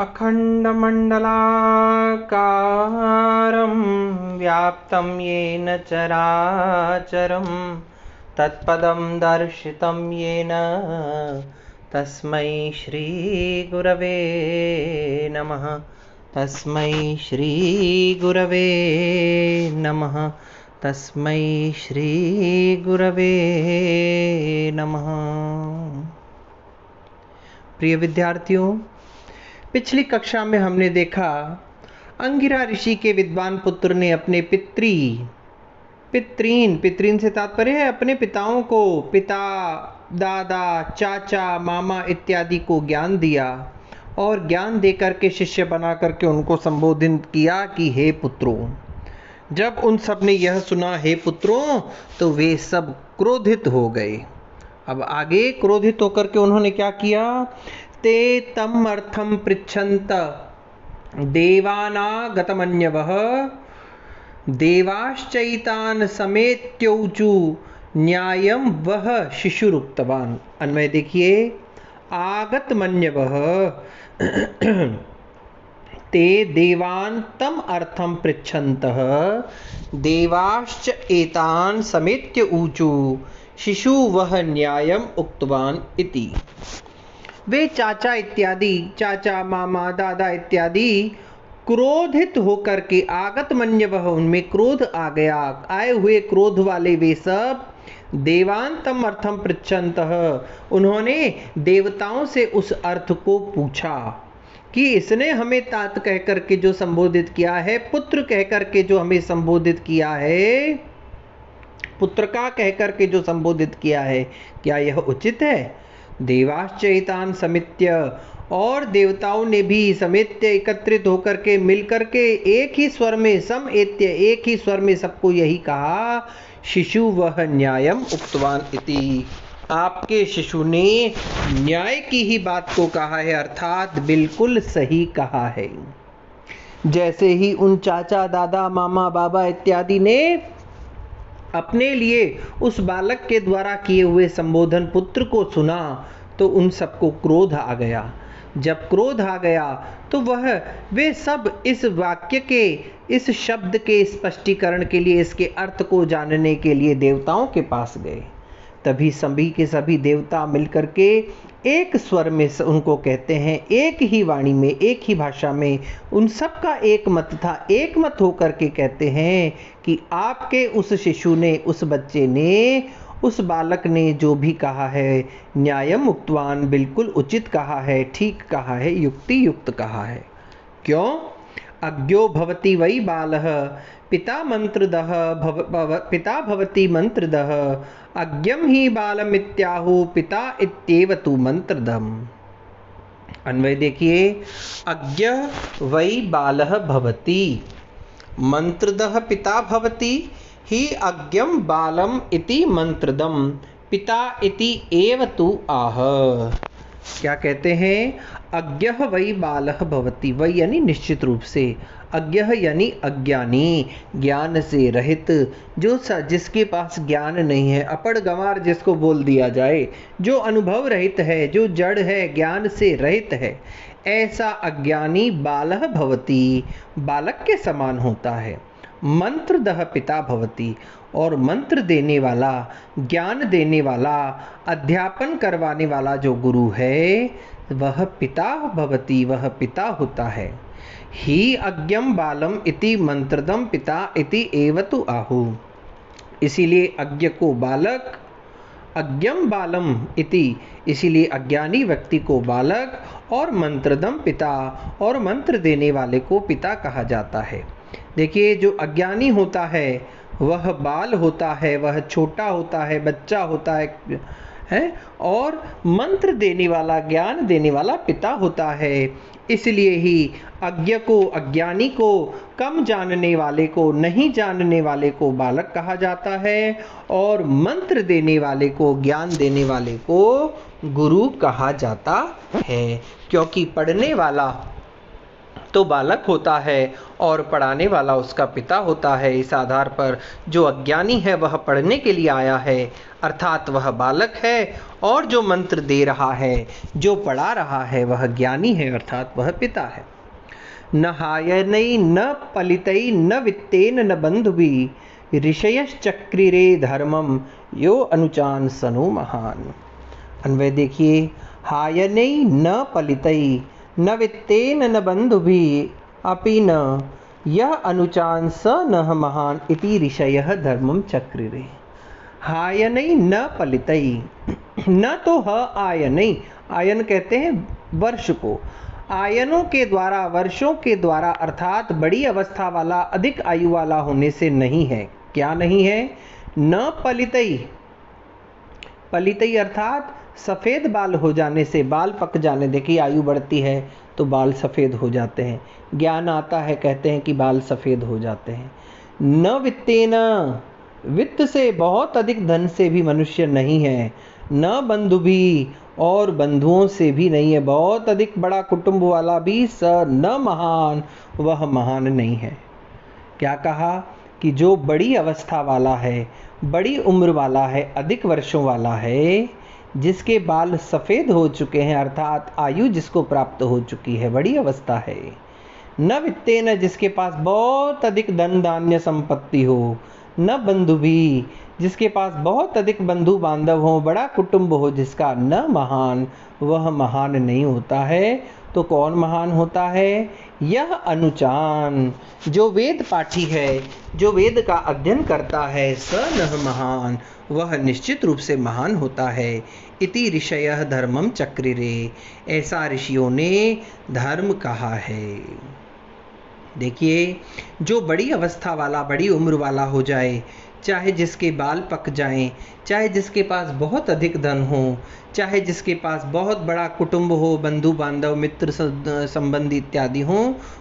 अखण्डमण्डलाकारं व्याप्तं येन चराचरं तत्पदं दर्शितं येन तस्मै श्रीगुरवे नमः। तस्मै श्रीगुरवे नमः। तस्मै श्रीगुरवे नमः। प्रिय विद्यार्थियों, पिछली कक्षा में हमने देखा अंगिरा ऋषि के विद्वान पुत्र ने अपने पितरीन से तात्पर्य है अपने पिताओं को, पिता, दादा, चाचा, मामा इत्यादि को ज्ञान दिया और ज्ञान देकर के शिष्य बना करके उनको संबोधित किया कि हे पुत्रों। जब उन सब ने यह सुना हे पुत्रों, तो वे सब क्रोधित हो गए। अब आगे क्रोधित होकर के उन्होंने क्या किया? ते तम अर्थम पृच्छन्त देवानागतमन्यवः देवाश्चैतान समेत्योचु न्यायम वह शिशुरुक्तवान। अन्वय देखिए, आगतमन्यवः ते देवान तम अर्थम पृच्छन्तः देवाश्च एतान समेत्य ऊचु शिशु वह न्यायम उक्तवान इति। वे चाचा, मामा, दादा इत्यादि क्रोधित होकर के आगतमन्यवः उनमें क्रोध आ गया, आए हुए क्रोध वाले वे सब देवान तम अर्थम पृच्छन्तः उन्होंने देवताओं से उस अर्थ को पूछा कि इसने हमें तात कह करके जो संबोधित किया है, पुत्र कह करके जो हमें संबोधित किया है, पुत्र का कह करके जो संबोधित किया है, क्या यह उचित है? देवाश्चैतान समित्य, और देवताओं ने भी समित्य एकत्रित होकर के मिल करके एक ही स्वर में समेत्य एक ही स्वर में सबको यही कहा, शिशु वह न्यायम उक्तवान इति। आपके शिशु ने न्याय की ही बात को कहा है, अर्थात बिल्कुल सही कहा है। जैसे ही उन चाचा, दादा, मामा, बाबा इत्यादि ने अपने लिए उस बालक के द्वारा किए हुए संबोधन पुत्र को सुना, तो उन सबको क्रोध आ गया। जब क्रोध आ गया तो वे सब इस वाक्य के, इस शब्द के स्पष्टीकरण के लिए, इसके अर्थ को जानने के लिए देवताओं के पास गए। तभी सभी के सभी देवता मिलकर के एक स्वर में उनको कहते हैं, एक ही वाणी में, एक ही भाषा में, उन सब का एक मत था। एक मत होकर के कहते हैं कि आपके उस शिशु ने, उस बच्चे ने, उस बालक ने जो भी कहा है, न्यायम उक्तवान, बिल्कुल उचित कहा है, ठीक कहा है, युक्ति युक्त कहा है। क्यों? अज्ञो भवति वै बालः पिता मंत्रदः पिता भवति मंत्रदः अज्ञम ही बालमित्याहु पिता इत्येव तु मंत्रदम्। अन्वय देखिए, अज्ञ वै बालः भवति मंत्रदः पिता भवति ही अज्ञम बालम इति मंत्रदम् पिता इति एव तु आह। क्या कहते हैं? अज्ञः वै बालः भवति, वै यानी निश्चित रूप से, अज्ञः यानी अज्ञानी, ज्ञान से रहित, जो जिसके पास ज्ञान नहीं है, अपड़ गंवार जिसको बोल दिया जाए, जो अनुभव रहित है, जो जड़ है, ज्ञान से रहित है, ऐसा अज्ञानी बालः भवति, बालक के समान होता है। मंत्रदः पिता भवति, और मंत्र देने वाला, ज्ञान देने वाला, अध्यापन करवाने वाला जो गुरु है, वह पिता भवति, वह पिता होता है। ही अज्ञम बालम इति मंत्रदम पिता इति एव तु आहु। इसीलिए अज्ञ को बालक, अज्ञम बालम इति, इसीलिए अज्ञानी व्यक्ति को बालक, और मंत्रदम पिता, और मंत्र देने वाले को पिता कहा जाता है। देखिए, जो अज्ञानी होता है वह बाल होता है, वह छोटा होता है, बच्चा होता है, और मंत्र देने वाला, ज्ञान देने वाला पिता होता है। इसलिए ही अज्ञ को, अज्ञानी को, कम जानने वाले को, नहीं जानने वाले को बालक कहा जाता है, और मंत्र देने वाले को, ज्ञान देने वाले को गुरु कहा जाता है। क्योंकि पढ़ने वाला तो बालक होता है और पढ़ाने वाला उसका पिता होता है। इस आधार पर जो अज्ञानी है वह पढ़ने के लिए आया है, अर्थात वह बालक है, और जो मंत्र दे रहा है, जो पढ़ा रहा है, वह ज्ञानी है, अर्थात वह पिता है। न हायनै न पलितै न वित्तेन न बंधुभिः ऋषयश्चक्रिरे धर्मम यो अनुचान सनो महान। अन्वय देखिए, हायनै न पलितै न वित्तेन न बंधुभिः अपि न यह अनुचान स नः महान इति ऋषयः धर्मम चक्रिरे। हायनै न पलितै, न तो ह आयनै, आयन कहते हैं वर्ष को, आयनों के द्वारा, वर्षों के द्वारा, अर्थात बड़ी अवस्था वाला, अधिक आयु वाला होने से नहीं है। क्या नहीं है? न पलितै, पलितै अर्थात सफ़ेद बाल हो जाने से, बाल पक जाने, देखिए आयु बढ़ती है तो बाल सफ़ेद हो जाते हैं, ज्ञान आता है कहते हैं कि बाल सफ़ेद हो जाते हैं। न वित्तेन, वित्त से, बहुत अधिक धन से भी मनुष्य नहीं है। न बंधु भी, और बंधुओं से भी नहीं है, बहुत अधिक बड़ा कुटुंब वाला भी स न महान, वह महान नहीं है। क्या कहा? कि जो बड़ी अवस्था वाला है, बड़ी उम्र वाला है, अधिक वर्षों वाला है, जिसके बाल सफ़ेद हो चुके हैं, अर्थात आयु जिसको प्राप्त हो चुकी है, बड़ी अवस्था है। न वित्तेन, जिसके पास बहुत अधिक धन धान्य संपत्ति हो, न बंधु भी, जिसके पास बहुत अधिक बंधु बांधव हो, बड़ा कुटुंब हो जिसका, न महान, वह महान नहीं होता है। तो कौन महान होता है? यह अनुचान, जो वेद पाठी है, जो वेद का अध्ययन करता है, स नः महान, वह निश्चित रूप से महान होता है। इति ऋषयः धर्मम चक्रिरे, ऐसा ऋषियों ने धर्म कहा है। देखिए, जो बड़ी अवस्था वाला, बड़ी उम्र वाला हो जाए, चाहे जिसके बाल पक जाएं, चाहे जिसके पास बहुत अधिक धन हो, चाहे जिसके पास बहुत बड़ा कुटुंब हो, बंधु बांधव, मित्र संबंधी इत्यादि हो,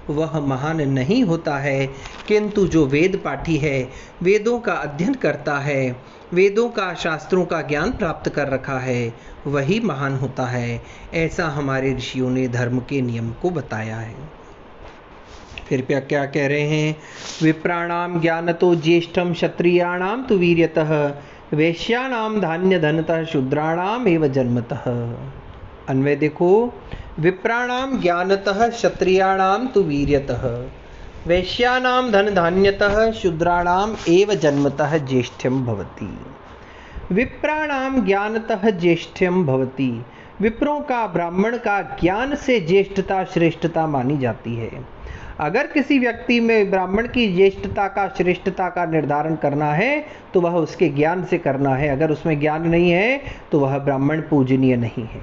वह महान नहीं होता है। किंतु जो वेद पाठी है, वेदों का अध्ययन करता है, वेदों का, शास्त्रों का ज्ञान प्राप्त कर रखा है, वही महान होता है। ऐसा हमारे ऋषियों ने धर्म के नियम को बताया है। फिर क्या कह रहे हैं? विप्राणाम ज्ञानतो ज्येष्ठम क्षत्रियाणाम तु वीर्यतः वैश्यानाम धान्य धनतः शूद्राणाम एव जन्मतः। अन्वय देखो, विप्राणाम ज्ञानतः क्षत्रियाणाम तु वीर्यतः वैश्यानाम धन धान्यतः शूद्राणाम एव जन्मतः ज्येष्ठ्यम भवति। विप्राणाम ज्ञानतः ज्येष्ठ्यम भवति, विप्रों का, ब्राह्मण का ज्ञान से ज्येष्ठता, श्रेष्ठता मानी जाती है। अगर किसी व्यक्ति में ब्राह्मण की ज्येष्ठता का, श्रेष्ठता का निर्धारण करना है तो वह उसके ज्ञान से करना है। अगर उसमें ज्ञान नहीं है तो वह ब्राह्मण पूजनीय नहीं है।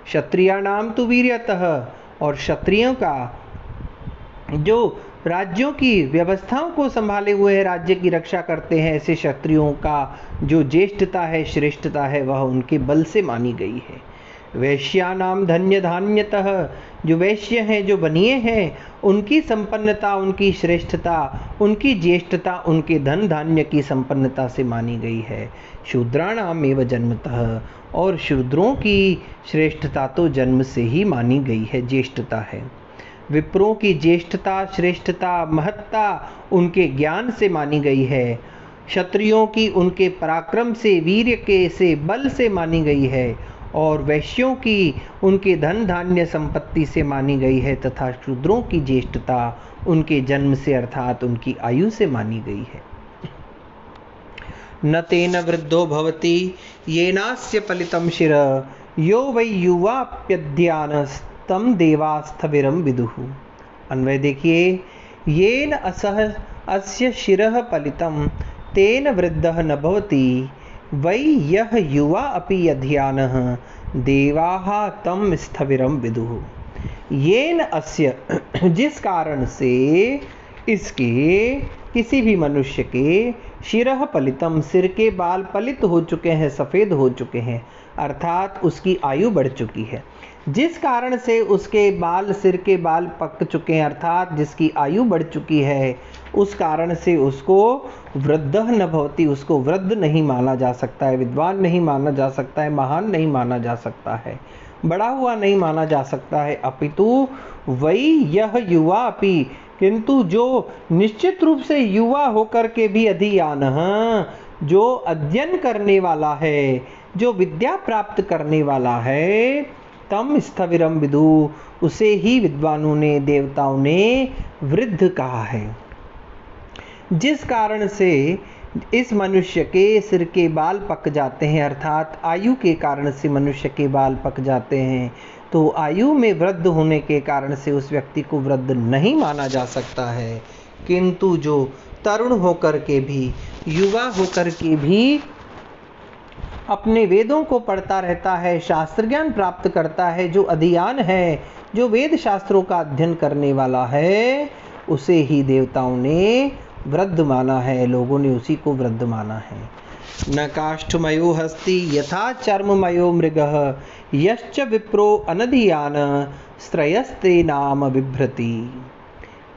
क्षत्रियाणाम तु वीर्यतः, और क्षत्रियों का, जो राज्यों की व्यवस्थाओं को संभाले हुए है, राज्य की रक्षा करते हैं, ऐसे क्षत्रियों का जो ज्येष्ठता है, श्रेष्ठता है, वह उनके बल से मानी गई है। वैश्यानाम धन्य धान्यतः, जो वैश्य हैं, जो बनिए हैं, उनकी संपन्नता, उनकी श्रेष्ठता, उनकी ज्येष्ठता, उनके धन धान्य की संपन्नता से मानी गई है। शूद्राणाम एव जन्मतः, और शूद्रों की श्रेष्ठता तो जन्म से ही मानी गई है, ज्येष्ठता है। विप्रों की ज्येष्ठता, श्रेष्ठता, महत्ता उनके ज्ञान से मानी गई है। क्षत्रियों की उनके पराक्रम से, वीर्य के से, बल से मानी गई है, और वैश्यों की उनके धन धान्य संपत्ति से मानी गई है, तथा शूद्रों की ज्येष्ठता उनके जन्म से, अर्थात उनकी आयु से मानी गई है। न तेन वृद्धो भवति येनास्य पलितं शिरः यो वै युवाप्यध्यानस्तं देवास्थविरं विदुः। अन्वय देखिए, येन असह अस्य शिरः पलितं तेन वृद्धः न भवति वै यह युवा अपि अध्यानः देवाः तं स्थविरं विदुः। येन अस्य, जिस कारण से इसके, किसी भी मनुष्य के, शिरः पलितम, सिर के बाल पलित हो चुके हैं, सफ़ेद हो चुके हैं, अर्थात उसकी आयु बढ़ चुकी है। जिस कारण से उसके बाल, सिर के बाल पक चुके हैं, अर्थात जिसकी आयु बढ़ चुकी है, उस कारण से उसको वृद्धः न भवति, उसको वृद्ध नहीं माना जा सकता है, विद्वान नहीं माना जा सकता है, महान नहीं माना जा सकता है, बड़ा हुआ नहीं माना जा सकता है। अपितु वही यह युवा अपि, किंतु जो निश्चित रूप से युवा होकर के भी अधियान, जो अध्ययन करने वाला है, जो विद्या प्राप्त करने वाला है, तम स्थविरम विदु, उसे ही विद्वानों ने, देवताओं ने वृद्ध कहा है। जिस कारण से इस मनुष्य के सिर के बाल पक जाते हैं, अर्थात आयु के कारण से मनुष्य के बाल पक जाते हैं, तो आयु में वृद्ध होने के कारण से उस व्यक्ति को वृद्ध नहीं माना जा सकता है। किंतु जो तरुण होकर के भी, युवा होकर के भी अपने वेदों को पढ़ता रहता है, शास्त्र ज्ञान प्राप्त करता है, जो अधियान है, जो वेद शास्त्रों का अध्ययन करने वाला है, उसे ही देवताओं ने वृद्ध माना है, लोगों ने उसी को वृद्ध माना है। न काष्ठमयो हस्ति यथा चर्ममयो मृगः, यश्च विप्रो अनधियान श्रयस्ते नाम बिभ्रति।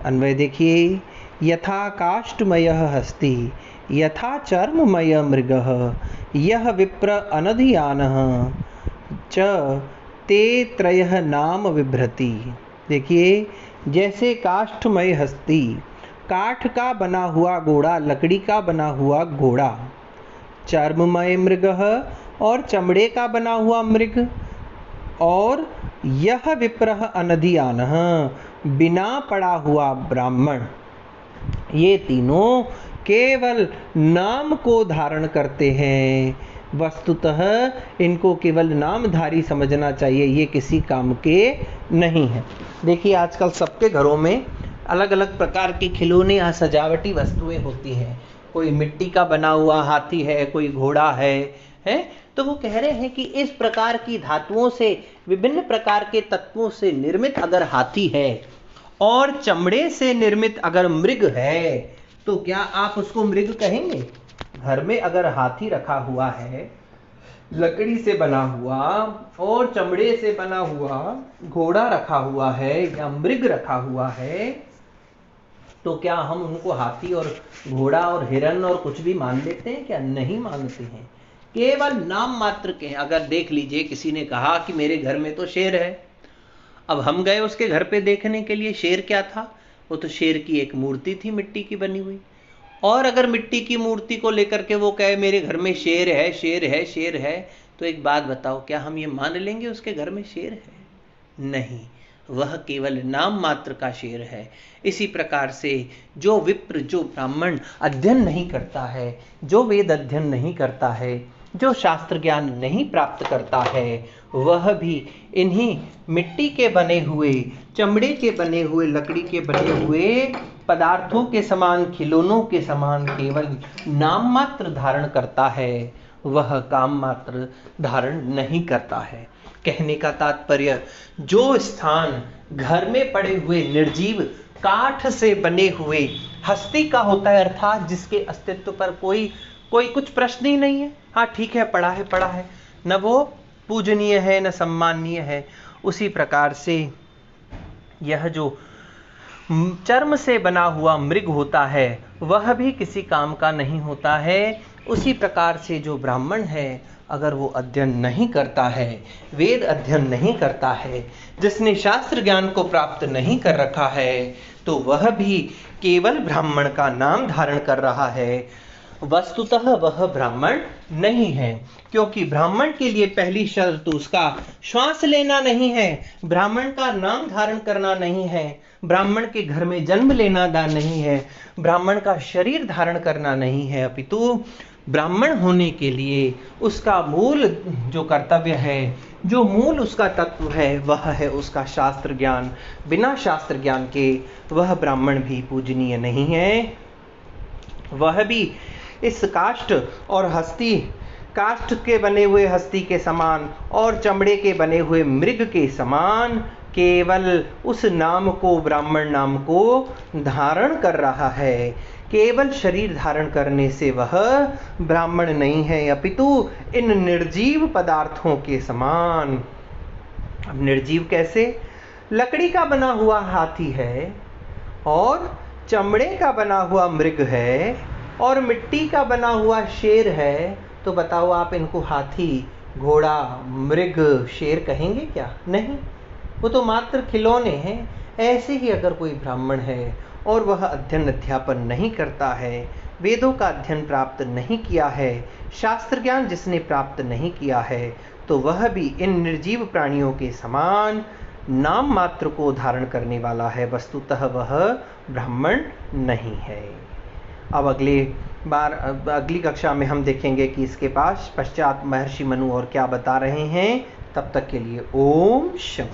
अन्वय देखिए, यथा काष्ठमयः हस्ति यथा चर्ममय मृगः, यह विप्र अनधियानः च ते त्रयः नाम बिभ्रति। देखिए, जैसे काष्ठमय हस्ती, काठ का बना हुआ घोड़ा, लकड़ी का बना हुआ घोड़ा, चर्ममय मृगः, और चमड़े का बना हुआ मृग, और यह विप्रः अनधियानः, बिना पड़ा हुआ ब्राह्मण, ये तीनों केवल नाम को धारण करते हैं। वस्तुतः इनको केवल नामधारी समझना चाहिए, ये किसी काम के नहीं है। देखिए, आजकल सबके घरों में अलग अलग प्रकार के खिलौने या सजावटी वस्तुएं होती हैं। कोई मिट्टी का बना हुआ हाथी है, कोई घोड़ा है, तो वो कह रहे हैं कि इस प्रकार की धातुओं से, विभिन्न प्रकार के तत्वों से निर्मित अगर हाथी है और चमड़े से निर्मित अगर मृग है, तो क्या आप उसको मृग कहेंगे? घर में अगर हाथी रखा हुआ है, लकड़ी से बना हुआ और चमड़े से बना हुआ घोड़ा रखा हुआ है या मृग रखा हुआ है, तो क्या हम उनको हाथी और घोड़ा और हिरन और कुछ भी मान लेते हैं? क्या नहीं मानते हैं। केवल नाम मात्र के। अगर देख लीजिए, किसी ने कहा कि मेरे घर में तो शेर है, अब हम गए उसके घर पे देखने के लिए, शेर क्या था? वो तो शेर की एक मूर्ति थी, मिट्टी की बनी हुई। और अगर मिट्टी की मूर्ति को लेकर के वो कहे मेरे घर में शेर है, शेर है, शेर है, तो एक बात बताओ, क्या हम ये मान लेंगे उसके घर में शेर है? नहीं, वह केवल नाम मात्र का शेर है। इसी प्रकार से जो विप्र, जो ब्राह्मण अध्ययन नहीं करता है, जो वेद अध्ययन नहीं करता है, जो शास्त्र ज्ञान नहीं प्राप्त करता है, वह भी इन्हीं मिट्टी के बने हुए, चमड़े के बने हुए, लकड़ी के बने हुए पदार्थों के समान, खिलौनों के समान केवल नाम मात्र धारण करता है, वह काम मात्र धारण नहीं करता है। कहने का तात्पर्य, जो स्थान घर में पड़े हुए निर्जीव काठ से बने हुए हस्ती का होता है, अर्थात जिसके अस्तित्व पर कोई कुछ प्रश्न ही नहीं है, हाँ ठीक है, पड़ा है, न वो पूजनीय है न सम्माननीय है, उसी प्रकार से यह जो चर्म से बना हुआ मृग होता है, वह भी किसी काम का नहीं होता है। उसी प्रकार से जो ब्राह्मण है, अगर वो अध्ययन नहीं करता है, वेद अध्ययन नहीं करता है, जिसने शास्त्र ज्ञान को प्राप्त नहीं कर रखा है, तो वह भी केवल ब्राह्मण का नाम धारण कर रहा है, वस्तुतः वह ब्राह्मण नहीं है। क्योंकि ब्राह्मण के लिए पहली शर्त उसका श्वास लेना नहीं है, ब्राह्मण का नाम धारण करना नहीं है, ब्राह्मण के घर में जन्म लेना नहीं है, ब्राह्मण का शरीर धारण करना नहीं है, अपितु ब्राह्मण होने के लिए उसका मूल जो कर्तव्य है, जो मूल उसका तत्व है, वह है उसका शास्त्र ज्ञान। बिना शास्त्र ज्ञान के वह ब्राह्मण भी पूजनीय नहीं है। वह भी इस काष्ठ और हस्ती, काष्ठ के बने हुए हस्ती के समान और चमड़े के बने हुए मृग के समान केवल उस नाम को, ब्राह्मण नाम को धारण कर रहा है। केवल शरीर धारण करने से वह ब्राह्मण नहीं है, अपितु इन निर्जीव पदार्थों के समान। अब निर्जीव कैसे? लकड़ी का बना हुआ हाथी है और चमड़े का बना हुआ मृग है और मिट्टी का बना हुआ शेर है, तो बताओ आप इनको हाथी, घोड़ा, मृग, शेर कहेंगे क्या? नहीं, वो तो मात्र खिलौने हैं। ऐसे ही अगर कोई ब्राह्मण है और वह अध्ययन अध्यापन नहीं करता है, वेदों का अध्ययन प्राप्त नहीं किया है, शास्त्र ज्ञान जिसने प्राप्त नहीं किया है, तो वह भी इन निर्जीव प्राणियों के समान नाम मात्र को धारण करने वाला है, वस्तुतः वह ब्राह्मण नहीं है। अब अगली कक्षा में हम देखेंगे कि इसके पश्चात महर्षि मनु और क्या बता रहे हैं। तब तक के लिए ओम शम।